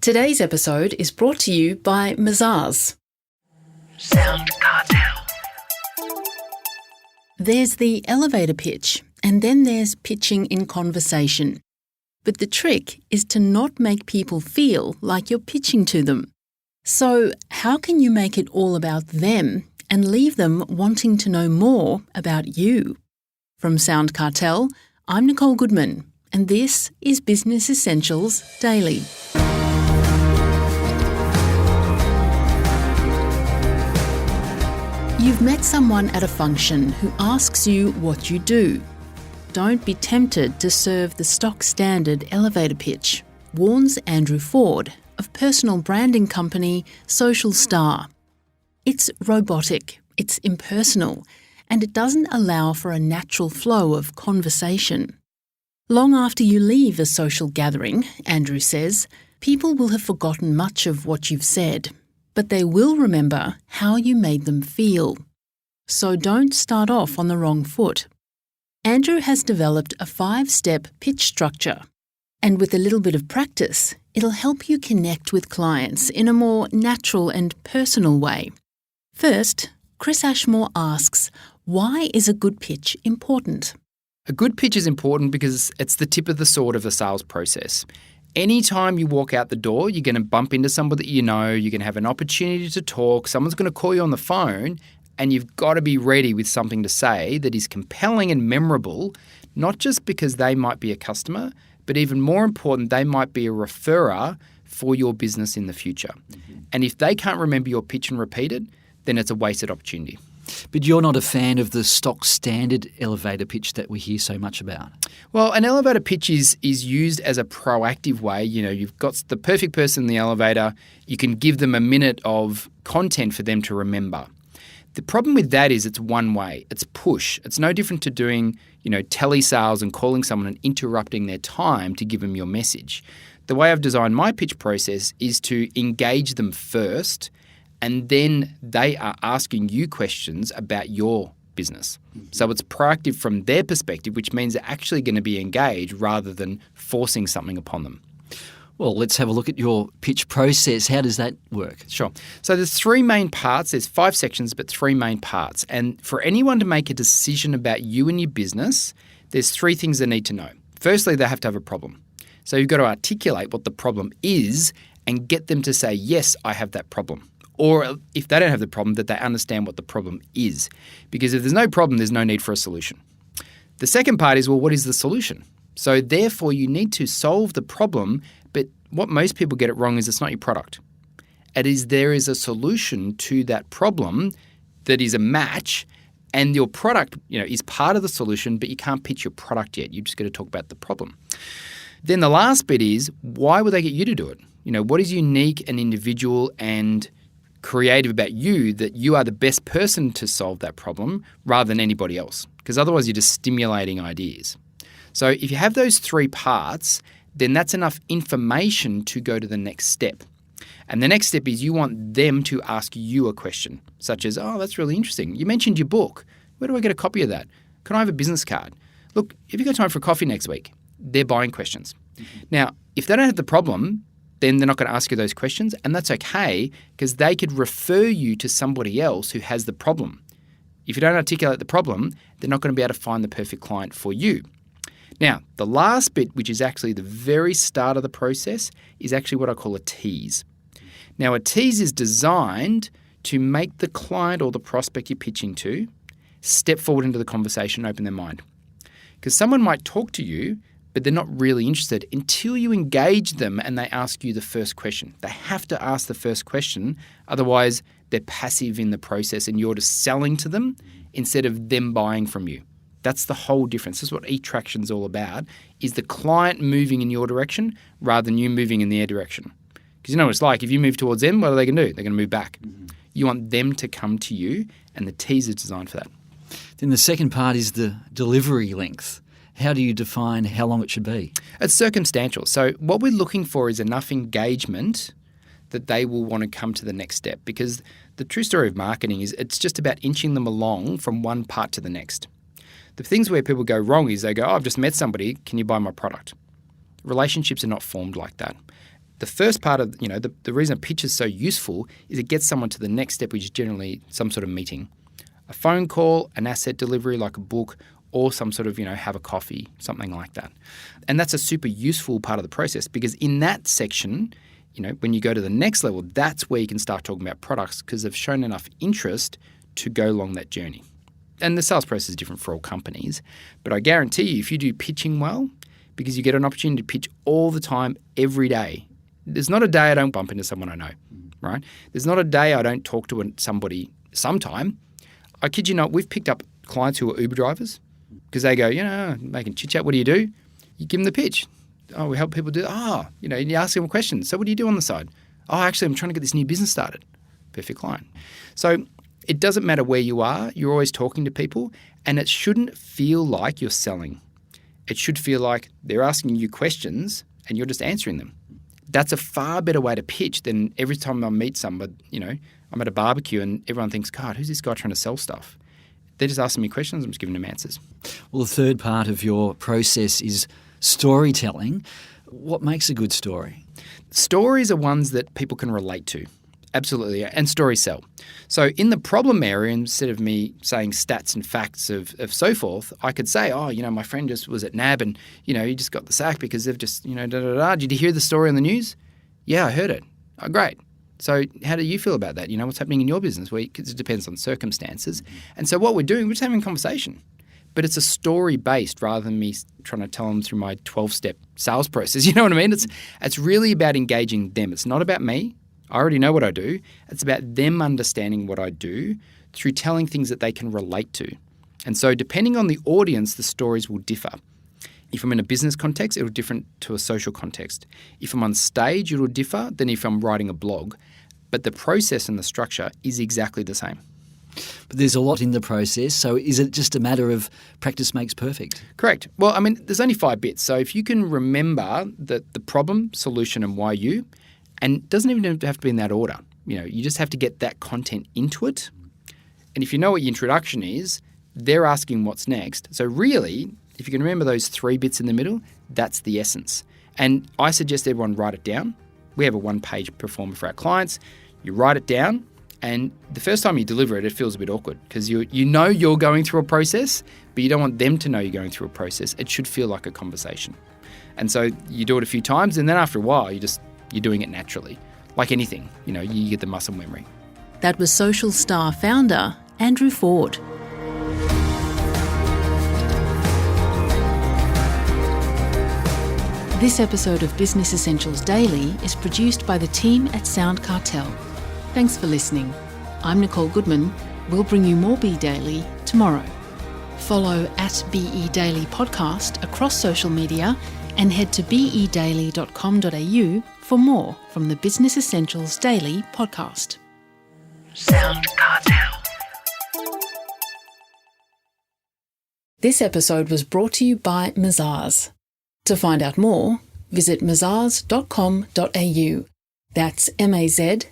Today's episode is brought to you by Mazars. SoundCartel. There's the elevator pitch, and then there's pitching in conversation. But the trick is to not make people feel like you're pitching to them. So how can you make it all about them and leave them wanting to know more about you? From SoundCartel, I'm Nicole Goodman, and this is Business Essentials Daily. You've met someone at a function who asks you what you do. Don't be tempted to serve the stock standard elevator pitch, warns Andrew Ford of personal branding company Social Star. It's robotic, it's impersonal, and it doesn't allow for a natural flow of conversation. Long after you leave a social gathering, Andrew says, people will have forgotten much of what you've said, but they will remember how you made them feel. So don't start off on the wrong foot. Andrew has developed a 5-step pitch structure, and with a little bit of practice, it'll help you connect with clients in a more natural and personal way. First, Chris Ashmore asks, why is a good pitch important? A good pitch is important because it's the tip of the sword of the sales process. Anytime you walk out the door, you're going to bump into somebody that you know, you're going to have an opportunity to talk, someone's going to call you on the phone, and you've got to be ready with something to say that is compelling and memorable, not just because they might be a customer, but even more important, they might be a referrer for your business in the future. Mm-hmm. And if they can't remember your pitch and repeat it, then it's a wasted opportunity. But you're not a fan of the stock standard elevator pitch that we hear so much about. Well, an elevator pitch is used as a proactive way. You know, you've got the perfect person in the elevator. You can give them a minute of content for them to remember. The problem with that is it's one way. It's push. It's no different to doing, telesales and calling someone and interrupting their time to give them your message. The way I've designed my pitch process is to engage them first, and then they are asking you questions about your business. Mm-hmm. So it's proactive from their perspective, which means they're actually going to be engaged rather than forcing something upon them. Well, let's have a look at your pitch process. How does that work? Sure. So there's 3 main parts. There's 5 sections, but 3 main parts. And for anyone to make a decision about you and your business, there's 3 things they need to know. Firstly, they have to have a problem. So you've got to articulate what the problem is and get them to say, yes, I have that problem. Or if they don't have the problem, that they understand what the problem is. Because if there's no problem, there's no need for a solution. The second part is, well, what is the solution? So therefore, you need to solve the problem, but what most people get it wrong is it's not your product. There is a solution to that problem that is a match, and your product, is part of the solution, but you can't pitch your product yet. You've just got to talk about the problem. Then the last bit is, why would they get you to do it? What is unique and individual and creative about you that you are the best person to solve that problem rather than anybody else? Because otherwise you're just stimulating ideas. So if you have those 3 parts, then that's enough information to go to the next step. And the next step is you want them to ask you a question, such as, oh, that's really interesting. You mentioned your book. Where do I get a copy of that? Can I have a business card? Look, have you got time for a coffee next week? They're buying questions. Mm-hmm. Now, if they don't have the problem, then they're not going to ask you those questions, and that's okay because they could refer you to somebody else who has the problem. If you don't articulate the problem, they're not going to be able to find the perfect client for you. Now, the last bit, which is actually the very start of the process, is actually what I call a tease. Now, a tease is designed to make the client or the prospect you're pitching to step forward into the conversation and open their mind. Because someone might talk to you, but they're not really interested until you engage them and they ask you the first question. They have to ask the first question, otherwise they're passive in the process and you're just selling to them instead of them buying from you. That's the whole difference. This is what e-traction is all about, is the client moving in your direction rather than you moving in their direction. Because you know what it's like, if you move towards them, what are they going to do? They're going to move back. Mm-hmm. You want them to come to you, and the tease is designed for that. Then the second part is the delivery length. How do you define how long it should be? It's circumstantial. So what we're looking for is enough engagement that they will want to come to the next step, because the true story of marketing is it's just about inching them along from one part to the next. The things where people go wrong is they go, oh, I've just met somebody, can you buy my product? Relationships are not formed like that. the first part of, the reason a pitch is so useful is it gets someone to the next step, which is generally some sort of meeting. A phone call, an asset delivery like a book, or some sort of, have a coffee, something like that. And that's a super useful part of the process because in that section, when you go to the next level, that's where you can start talking about products because they've shown enough interest to go along that journey. And the sales process is different for all companies, but I guarantee you if you do pitching well, because you get an opportunity to pitch all the time, every day. There's not a day I don't bump into someone I know, right? There's not a day I don't talk to somebody sometime. I kid you not, we've picked up clients who are Uber drivers because they go, making chit-chat, what do? You give them the pitch. Oh, we help people do you ask them questions. So what do you do on the side? Oh, actually, I'm trying to get this new business started. Perfect client. So it doesn't matter where you are. You're always talking to people and it shouldn't feel like you're selling. It should feel like they're asking you questions and you're just answering them. That's a far better way to pitch than every time I meet somebody, I'm at a barbecue and everyone thinks, God, who's this guy trying to sell stuff? They're just asking me questions, I'm just giving them answers. Well, the third part of your process is storytelling. What makes a good story? Stories are ones that people can relate to. Absolutely, and stories sell. So in the problem area, instead of me saying stats and facts of so forth, I could say, my friend just was at NAB and, he just got the sack because they've just, Did you hear the story on the news? Yeah, I heard it. Oh, great. So how do you feel about that? What's happening in your business? Because it depends on circumstances. And so what we're doing, we're just having a conversation. But it's a story-based rather than me trying to tell them through my 12-step sales process. You know what I mean? It's really about engaging them. It's not about me. I already know what I do. It's about them understanding what I do through telling things that they can relate to. And so depending on the audience, the stories will differ. If I'm in a business context, it'll different to a social context. If I'm on stage, it'll differ than if I'm writing a blog. But the process and the structure is exactly the same. But there's a lot in the process, so is it just a matter of practice makes perfect? Correct. Well, there's only 5 bits. So if you can remember the problem, solution, and why you, and it doesn't even have to be in that order. You just have to get that content into it. And if you know what your introduction is, they're asking what's next. So really, if you can remember those 3 bits in the middle, that's the essence. And I suggest everyone write it down. We have a 1-page performer for our clients. You write it down, and the first time you deliver it, it feels a bit awkward because you know you're going through a process, but you don't want them to know you're going through a process. It should feel like a conversation. And so you do it a few times, and then after a while, you're doing it naturally. Like anything, you get the muscle memory. That was Social Star founder Andrew Ford. This episode of Business Essentials Daily is produced by the team at SoundCartel. Thanks for listening. I'm Nicole Goodman. We'll bring you more Be Daily tomorrow. Follow @BE Daily Podcast across social media and head to bedaily.com.au for more from the Business Essentials Daily podcast. SoundCartel. This episode was brought to you by Mazars. To find out more, visit mazars.com.au. That's mazars.com.au.